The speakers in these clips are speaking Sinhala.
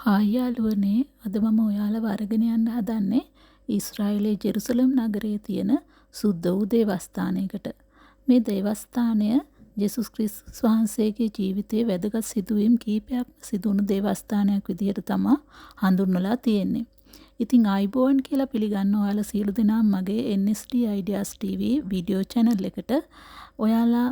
හායි යාළුවනේ, අද මම ඔයාලව අරගෙන යන්න හදන්නේ ඊශ්‍රායලයේ ජෙරුසලම් නගරයේ තියෙන සුද්ද වූ දේවස්ථානයකට. මේ දේවස්ථානය ජේසුස් ක්‍රිස්තුස් වහන්සේගේ ජීවිතයේ වැදගත් සිදුවීම් කීපයක් සිදුවුණු දේවස්ථානයක් විදිහට තමයි හඳුන්වලා තියෙන්නේ. ඉතින් ආයිබෝන් කියලා පිළිගන්න ඔයාලා සියලු දෙනාම මගේ NSD Ideas TV video channel එකට. ඔයාලා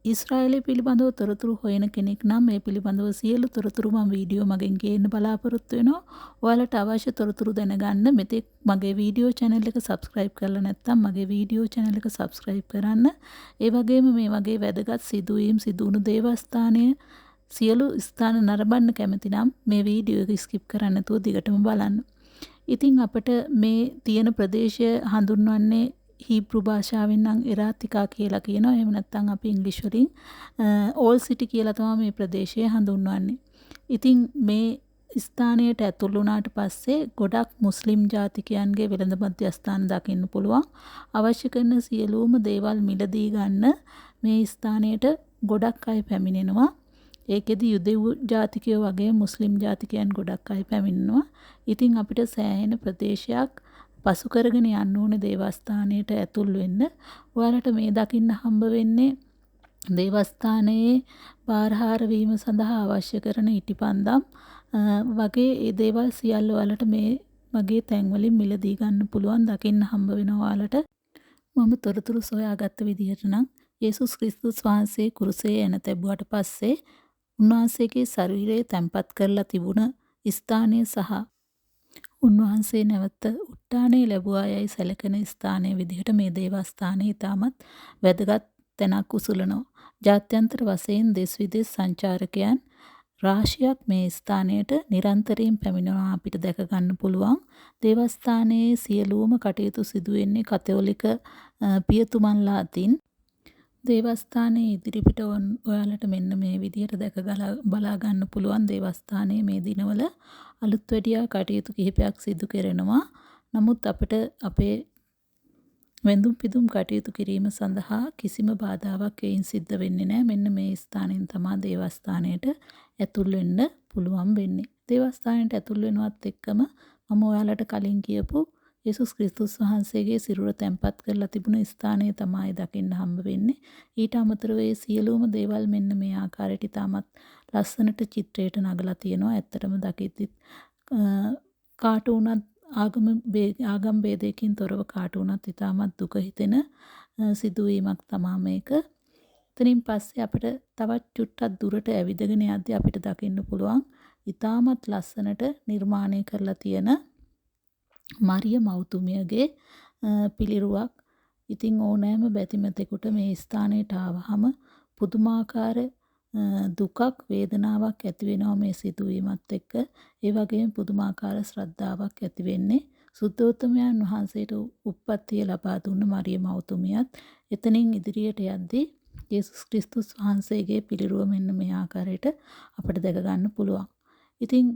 ඊශ්‍රායලය පිළිබඳව තොරතුරු හොයන කෙනෙක් නම් මේ පිළිබඳව සියලු තොරතුරු මම වීඩියෝ මගෙන් ගේන්න බලාපොරොත්තු වෙනවා. ඔයාලට අවශ්‍ය තොරතුරු දැනගන්න මෙතෙක් මගේ වීඩියෝ channel එක subscribe කරලා නැත්නම් මගේ වීඩියෝ channel එක subscribe කරන්න. ඒ වගේම මේ වගේ වැදගත් සිදුවීම් සිදුවුණු දේවස්ථානය සියලු ස්ථාන නරඹන්න කැමති නම් මේ වීඩියෝ එක skip කරන්න නැතුව දිගටම බලන්න. ඉතින් අපිට මේ තියෙන ප්‍රදේශය හඳුන්වන්නේ හීබ්‍රු භාෂාවෙන් නම් එරාතිකා කියලා කියනවා. එහෙම නැත්නම් අපි ඉංග්‍රීසි වලින් ඕල් සිටි කියලා තමයි මේ ප්‍රදේශය හඳුන්වන්නේ. ඉතින් මේ ස්ථානයට ඇතුළු වුණාට පස්සේ ගොඩක් මුස්ලිම් ජාතිකයන්ගේ වෙළඳ මධ්‍යස්ථාන දකින්න පුළුවන්. අවශ්‍ය කරන සියලුම දේවල් මිලදී ගන්න මේ ස්ථානයට ගොඩක් අය පැමිණෙනවා. ඒකෙදි යුදෙව් ජාතිකයෝ වගේ මුස්ලිම් ජාතිකයන් ගොඩක් අය පැමිණෙනවා. ඉතින් අපිට සෑහෙන ප්‍රදේශයක් පසු කරගෙන යන්න ඕනේ දේවස්ථානයට ඇතුල් වෙන්න. ඔයාලට මේ දකින්න හම්බ වෙන්නේ දේවස්ථානයේ බාරහාර වීම සඳහා අවශ්‍ය කරන ඉටිපන්දම් වගේ ඒ දේවල් සියල්ල ඔයාලට මේ වගේ තැන්වලින් මිලදී ගන්න පුළුවන් දකින්න හම්බ වෙනවා ඔයාලට. මම තොරතුරු සොයාගත්ත විදිහට නම් යේසුස් ක්‍රිස්තුස් වහන්සේ කුරුසයේ එන තැබුවට පස්සේ උන්වහන්සේගේ ශරීරය තැන්පත් කරලා තිබුණ ස්ථානය සහ උන්වහන්සේ නැවත උත්ථානය ලැබුවා යයි සැලකෙන ස්ථානයේ විදිහට මේ දේවස්ථානය ඉතාමත් වැදගත් තැනක් උසුලනවා. ජාත්‍යන්තර වශයෙන් දෙස් විදෙස් සංචාරකයන් රාශියක් මේ ස්ථානයට නිරන්තරයෙන් පැමිණෙනවා අපිට දැක ගන්න පුළුවන්. දේවස්ථානයේ සියලුම කටයුතු සිදු වෙන්නේ කතෝලික පියතුමන්ලා අතින්. දේවස්ථානයේ ඉදිරිපිට ඔයාලට මෙන්න මේ විදිහට දැක බලා ගන්න පුළුවන් දේවස්ථානයේ මේ දිනවල අලුත් වැඩියා කටයුතු කිහිපයක් සිදු කරනවා. නමුත් අපිට අපේ වෙඳුම් පිදුම් කටයුතු කිරීම සඳහා කිසිම බාධාවක් එයින් සිද්ධ වෙන්නේ නැහැ. මෙන්න මේ ස්ථානයෙන් තමයි දේවස්ථානයට ඇතුල් වෙන්න පුළුවන් වෙන්නේ. දේවස්ථානයට ඇතුල් වෙනවත් එක්කම මම ඔයාලට කලින් කියපු යේසුස් ක්‍රිස්තුස් වහන්සේගේ සිරුර තැන්පත් කරලා තිබුණ ස්ථානය තමයි දකින්න හම්බ වෙන්නේ. ඊට අමතරව ඒ සියලුම දේවල් මෙන්න මේ ආකාරයට ඉතාමත් ලස්සනට චිත්‍රයට නගලා තියෙනවා. ඇත්තටම දකිද්දිත් කාට වුණත් ආගම් ભેදයකින් තොරව කාට වුණත් ඉතාමත් දුක හිතෙන සිදුවීමක් තමයි මේක. එතනින් පස්සේ අපිට තවත් චුට්ටක් දුරට ඇවිදගෙන යද්දී අපිට දකින්න පුළුවන් ඉතාමත් ලස්සනට නිර්මාණය කරලා තියෙන මරිය මෞතුමියගේ පිළිරුවක්. ඉතින් ඕනෑම බැතිමතෙකුට මේ ස්ථානයට ආවහම පුදුමාකාර දුකක් වේදනාවක් ඇති වෙනවා මේ සිදුවීමත් එක්ක. ඒ වගේම පුදුමාකාර ශ්‍රද්ධාවක් ඇති වෙන්නේ සුද්ධෝත්තමයන් වහන්සේට උප්පත්තිය ලබා දුන්න මරිය මෞතුමියත් එතනින් ඉදිරියට යද්දී යේසුස් ක්‍රිස්තුස් වහන්සේගේ පිළිරුව මෙන්න මේ ආකාරයට අපිට දැක ගන්න පුළුවන්. ඉතින්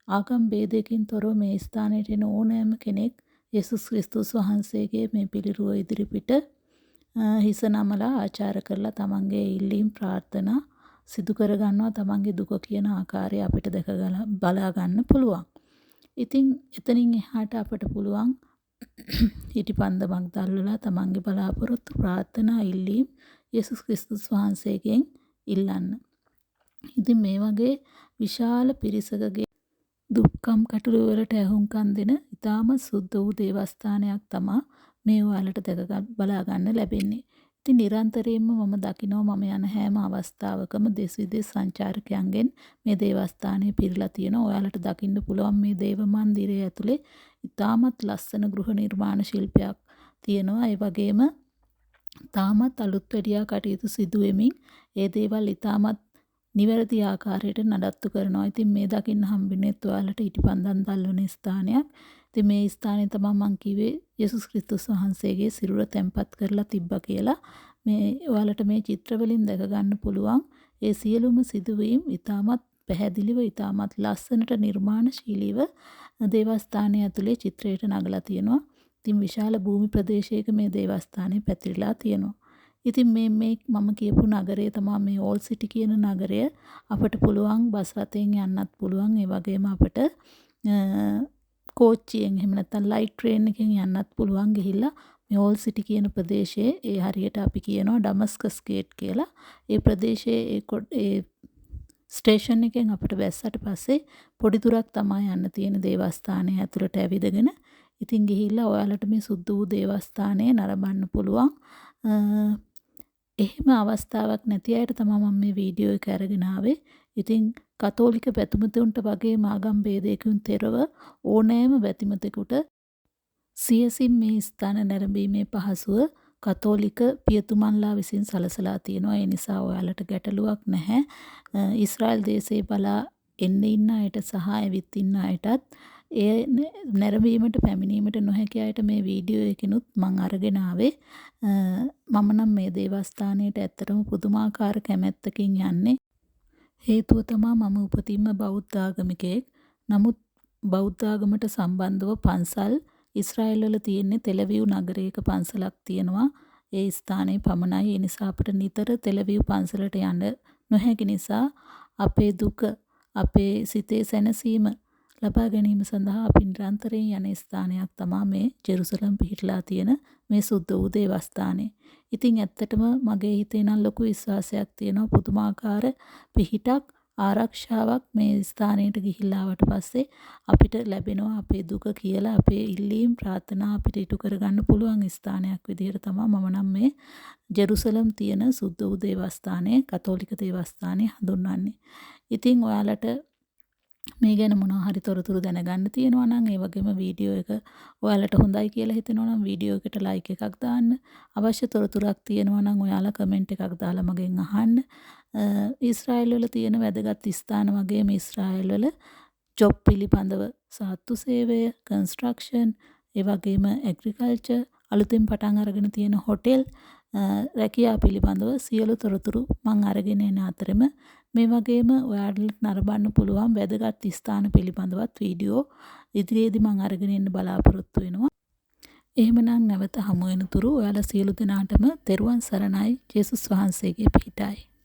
ආගම් ભેදයකින් තොරව මේ ස්ථානයට එන ඕනෑම කෙනෙක් යේසුස් ක්‍රිස්තුස් වහන්සේගේ මේ පිළිරුව ඉදිරිපිට හිස නමලා ආචාර කරලා තමන්ගේ ඉල්ලීම් ප්‍රාර්ථනා සිදු කර ගන්නවා. තමන්ගේ දුක කියන ආකාරය අපිට දැක බලා ගන්න පුළුවන්. ඉතින් එතනින් එහාට අපට පුළුවන් ඉටිපන්දමක් දැල්වලා තමන්ගේ බලාපොරොත්තු ප්‍රාර්ථනා ඉල්ලීම් යේසුස් ක්‍රිස්තුස් වහන්සේගෙන් ඉල්ලන්න. ඉතින් මේ වගේ විශාල පිරිසකගේ දුක්ඛම් කටළු වලට ඇහුම්කන් දෙන ඉතාම සුද්ධ වූ දේවස්ථානයක් තමයි මේ ඔයාලට දැක බලා ගන්න ලැබෙන්නේ. ඉතින් නිරන්තරයෙන්ම මම දකිනවා මම යන හැම අවස්ථාවකම දෙස් විදෙස් සංචාරකයන්ගෙන් මේ දේවස්ථානය පිරීලා තියෙනවා. ඔයාලට දකින්න පුළුවන් මේ දේව මන්දිරය ඇතුලේ ඉතාමත් ලස්සන ගෘහ නිර්මාණ ශිල්පයක් තියෙනවා. ඒ වගේම තාමත් අලුත් වැඩියා කටයුතු සිදු වෙමින් ඒ දේවල් ඉතාමත් නිවැරදි ආකාරයට නඩත්තු කරනවා. ඉතින් මේ දකින්න හම්බෙන්නේ ඔයාලට ඉටිපන්දම් දැල්වන ස්ථානයක්. ඉතින් මේ ස්ථානයේ තමයි මම කිව්වේ යේසුස් ක්‍රිස්තුස් වහන්සේගේ සිරුර තැන්පත් කරලා තිබ්බා කියලා. මේ ඔයාලට මේ චිත්‍ර වලින් දැක ගන්න පුළුවන් ඒ සියලුම සිදුවීම් ඉතාමත් පැහැදිලිව ඉතාමත් ලස්සනට නිර්මාණශීලීව දේවස්ථානය ඇතුලේ චිත්‍රයට නගලා තියෙනවා. ඉතින් විශාල භූමි ප්‍රදේශයක මේ දේවස්ථානය පැතිරිලා තියෙනවා. ඉතින් මේ මම කියපු නගරය තමයි මේ ඕල් සිටි කියන නගරය. අපිට පුළුවන් බස් රථයෙන් යන්නත් පුළුවන්. ඒ වගේම අපිට කෝච්චියෙන් එහෙම නැත්නම් ලයිට් ට්‍රේන් එකෙන් යන්නත් පුළුවන් ගිහිල්ලා මේ ඕල් සිටි කියන ප්‍රදේශයේ ඒ හරියට අපි කියනවා ඩමස්කස් ගේට් කියලා. ඒ ප්‍රදේශයේ ඒ ස්ටේෂන් එකෙන් අපිට බැස්සට පස්සේ පොඩි දුරක් තමයි යන්න තියෙන දේවස්ථානය ඇතුළට ඇවිදගෙන. ඉතින් ගිහිල්ලා ඔයාලට මේ සුද්ධ වූ දේවස්ථානය නරඹන්න පුළුවන්. එහෙම අවස්ථාවක් නැති අයට තමයි මම මේ වීඩියෝ එක අරගෙන ආවේ. ඉතින් කතෝලික බැතිමතුන්ට වගේ ආගම් ભેදයකින් තොරව ඕනෑම බැතිමතෙකුට සියසින් මේ ස්ථාන නැරඹීමේ පහසුව කතෝලික පියතුමන්ලා විසින් සලසලා තියෙනවා. ඒ නිසා ඔයාලට ගැටලුවක් නැහැ. ඊශ්‍රායල් දේශේ බලා එන්න ඉන්න අයට සහ ඇවිත් ඉන්න අයටත් ඒ නැරඹීමට පැමිණීමට නොහැකි අයට මේ වීඩියෝ එකනොත් මම අරගෙන ආවේ. මම නම් මේ දේවස්ථානයට ඇත්තටම පුදුමාකාර කැමැත්තකින් යන්නේ. හේතුව තමයි මම උපතින්ම බෞද්ධ ආගමිකයෙක්. නමුත් බෞද්ධ ආගමට සම්බන්ධව පන්සල් ඊශ්‍රායල් වල තියෙන්නේ තෙලවිව් නගරයක පන්සලක් තියෙනවා. ඒ ස්ථානයේ පමණයි. ඒ නිසා අපිට නිතර තෙලවිව් පන්සලට යන්න නොහැකි නිසා අපේ දුක, අපේ සිතේ සැනසීම ලබා ගැනීම සඳහා අපි නිරන්තරයෙන් යන ස්ථානයක් තමයි මේ ජෙරුසලම් පිහිටලා තියෙන මේ සුද්ධ වූ දේවස්ථානය. ඉතින් ඇත්තටම මගේ හිතේ නම් ලොකු විශ්වාසයක් තියෙනවා පුදුමාකාර පිහිටක් ආරක්ෂාවක් මේ ස්ථානයට ගිහිල්ලා ආවට පස්සේ අපිට ලැබෙනවා අපේ දුක කියලා අපේ ඉල්ලීම් ප්‍රාර්ථනා අපිට ඉටු කරගන්න පුළුවන් ස්ථානයක් විදිහට තමයි මම නම් මේ ජෙරුසලම් තියෙන සුද්ධ වූ දේවස්ථානය කතෝලික දේවස්ථානය හඳුන්වන්නේ. ඉතින් ඔයාලට මේ ගැන මොනවා හරි තොරතුරු දැනගන්න තියෙනවා නම් ඒ වගේම වීඩියෝ එක ඔයාලට හොඳයි කියලා හිතෙනවා නම් වීඩියෝ එකට ලයික් එකක් දාන්න. අවශ්‍ය තොරතුරක් තියෙනවා නම් ඔයාලා කමෙන්ට් එකක් දාලා මගෙන් අහන්න. ඊශ්‍රායල් වල තියෙන වැදගත් ස්ථාන වගේම ඊශ්‍රායල් වල ජොබ් පිළිබඳව සාත්තු සේවය, කන්ස්ට්‍රක්ෂන්, ඒ වගේම ඇග්‍රිකල්චර්, අලුතෙන් පටන් අරගෙන තියෙන හොටෙල්, රැකියාව පිළිබඳව සියලු තොරතුරු මම අරගෙන එන අතරම මේ වගේම ඔයාලට නරඹන්න පුළුවන් වැදගත් ස්ථාන පිළිබඳවත් වීඩියෝ ඉදිරියේදී මම අරගෙන එන්න බලාපොරොත්තු වෙනවා. එහෙමනම් නැවත හමු වෙන තුරු ඔයාලා සියලු දෙනාටම තෙරුවන් සරණයි. ජේසුස් වහන්සේගේ පිහිටයි.